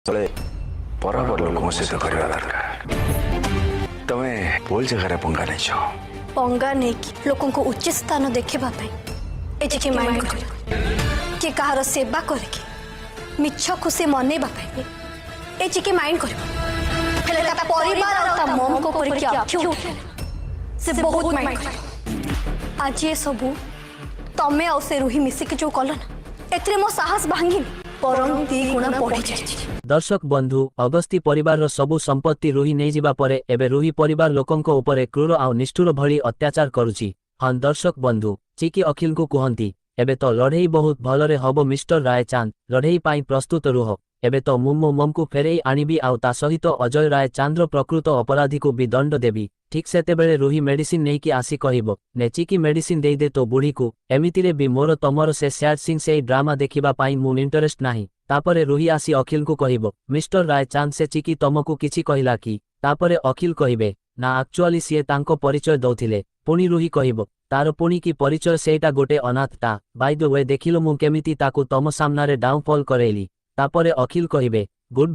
बराबर लोगों सहित करवा दरकार तमे भूल जगह पंगा नहीं छो पंगा नहीं कि लोगों को उचित स्थान देखा एजिके माइंड कर कि कहार सेवा करके मिछ खुशी मनइबा एजिके माइंड कर परिवार और मम को से बहुत माइंड कर आज ये सब तमे आ से रूही मिसिक जो कल ना एतरे मो साहस भांगी परम 2 गुण बढ़ी जाए। दर्शक बंधु अगस्ती परिवार सबु संपत्ति रूही नहीं जिबा परे एबे रूही परिवार लोकंको उपरे क्रूर आ निष्ठुर भली अत्याचार करुची। हाँ दर्शक बंधु चिकी अखिल को कहती एबे तो लड़े बहुत भलरे हब मिस्टर रायचांद लड़े पाई प्रस्तुत रुह एबे तो मुम्मो ममकु फेरई आनिबी आउ ता सहित अजय रायचांद्र प्रकृत अपराधी को भी दंड देबी। ठीक सेतेबेले रूही मेडिसिन नहीं कि आसी कहब ने चिकी मेडिसिन दे दे तो बुढ़ी को एमितिरे भी मोर तमर से सैड सिंह से ड्रामा देखिबा पाई मु इंटरेस्ट नाही। तापरे रूही आसी अखिल को कहब मिस्टर रायचांद से चिकी तमको किछि कहिला कि तापरे अखिल कहिबे ना एक्चुअली सीए तांको परिचय दौथिले पुणी रूही कहब तार पुणी की परिचय सेटा गोटे अनाथ टा बाय द वे देखिलो मु केमिति ताकू तम सामनारे डाउनफॉल करेली। तापरे अखिल कहिबे गुड